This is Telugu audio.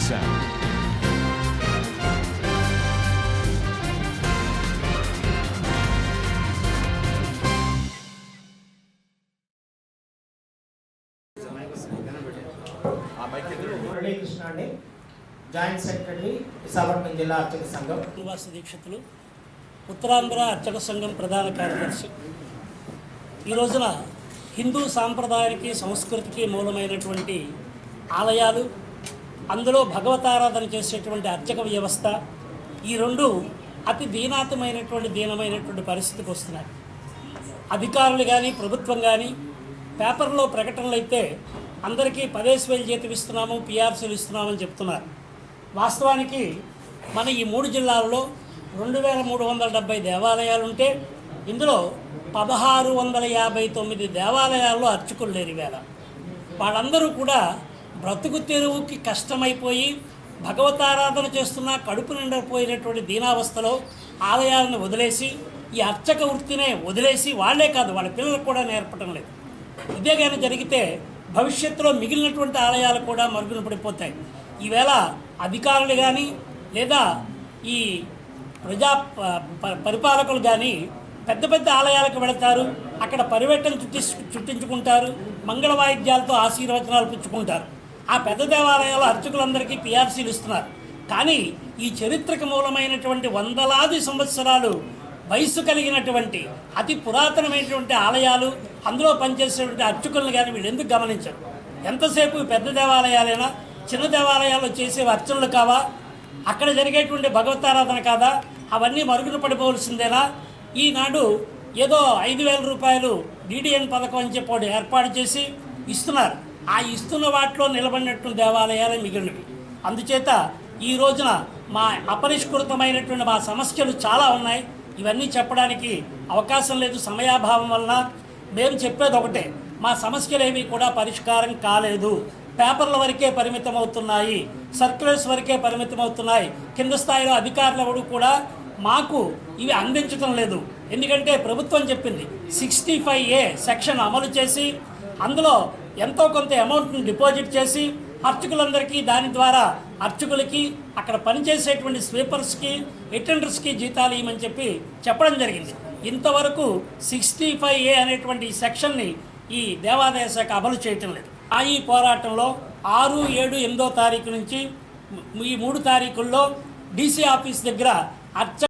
sound. మురళీకృష్ణ అండి, జాయింట్ సెక్రటరీ విశాఖపట్నం జిల్లా అర్చక సంఘం. శ్రీనివాస దీక్షితులు, ఉత్తరాంధ్ర అర్చక సంఘం ప్రధాన కార్యదర్శి. ఈ రోజున హిందూ సాంప్రదాయానికి సంస్కృతికి మూలమైనటువంటి ఆలయాలు, అందులో భగవతారాధన చేసేటువంటి అర్చక వ్యవస్థ, ఈ రెండు అతి దీనమైనటువంటి పరిస్థితికి వస్తున్నాయి. అధికారులు కానీ ప్రభుత్వం కానీ పేపర్లో ప్రకటనలు అయితే అందరికీ 10,000 జీతం ఇస్తున్నాము, పిఆర్సీలు ఇస్తున్నామని చెప్తున్నారు. వాస్తవానికి మన ఈ 3 జిల్లాల్లో 2,370 దేవాలయాలు ఉంటే ఇందులో 1,659 దేవాలయాల్లో అర్చకులు లేరు. వేళ వాళ్ళందరూ కూడా బ్రతుకు తెరువుకి కష్టమైపోయి భగవతారాధన చేస్తున్న కడుపు నిండిపోయినటువంటి దీనావస్థలో ఆలయాలను వదిలేసి ఈ అర్చక వృత్తినే వదిలేసి, వాళ్లే కాదు వాళ్ళ పిల్లలకు కూడా నేర్పడం లేదు. ఇదే కానీ జరిగితే భవిష్యత్తులో మిగిలినటువంటి ఆలయాలు కూడా మరుగున పడిపోతాయి. ఈవేళ అధికారులు కానీ లేదా ఈ పరిపాలకులు కానీ పెద్ద పెద్ద ఆలయాలకు వెళతారు, అక్కడ పరివేటం చుట్టించుకుంటారు, మంగళ వాయిద్యాలతో ఆశీర్వచనాలు పుచ్చుకుంటారు. ఆ పెద్ద దేవాలయాల అర్చకులందరికీ పిఆర్సీలు ఇస్తున్నారు. కానీ ఈ చరిత్రక మూలమైనటువంటి వందలాది సంవత్సరాలు వయస్సు కలిగినటువంటి అతి పురాతనమైనటువంటి ఆలయాలు, అందులో పనిచేసేటువంటి అర్చకులను కానీ వీళ్ళు ఎందుకు గమనించరు? ఎంతసేపు పెద్ద దేవాలయాలైనా చిన్న దేవాలయాల్లో చేసే అర్చనలు కావా? అక్కడ జరిగేటువంటి భగవతారాధన కాదా? అవన్నీ మరుగున పడిపోవలసిందేనా? ఈనాడు ఏదో 5,000 రూపాయలు డిడిఎన్ పథకం అని చెప్పి ఏర్పాటు చేసి ఇస్తున్నారు. ఆ ఇస్తున్న వాటిలో నిలబడినట్టు దేవాలయాలే మిగిలినవి. అందుచేత ఈ రోజున మా అపరిష్కృతమైనటువంటి మా సమస్యలు చాలా ఉన్నాయి. ఇవన్నీ చెప్పడానికి అవకాశం లేదు, సమయాభావం వలన. మేము చెప్పేది ఒకటే, మా సమస్యలు ఏమీ కూడా పరిష్కారం కాలేదు. పేపర్ల వరకే పరిమితం అవుతున్నాయి, సర్క్యులర్స్ వరకే పరిమితం అవుతున్నాయి. కింద స్థాయిలో అధికారులు ఎవరు కూడా మాకు ఇవి అందించడం లేదు. ఎందుకంటే ప్రభుత్వం చెప్పింది 65A సెక్షన్ అమలు చేసి అందులో ఎంతో కొంత అమౌంట్ని డిపాజిట్ చేసి అర్చకులందరికీ దాని ద్వారా అర్చకులకి అక్కడ పనిచేసేటువంటి స్వీపర్స్కి అటెండర్స్కి జీతాలు ఇవ్వమని చెప్పడం జరిగింది. ఇంతవరకు 65A అనేటువంటి ఈ సెక్షన్ని ఈ దేవాదాయ శాఖ అమలు చేయటం లేదు. ఈ పోరాటంలో 6, 7, 8వ తారీఖు నుంచి ఈ 3 తారీఖుల్లో DC ఆఫీస్ దగ్గర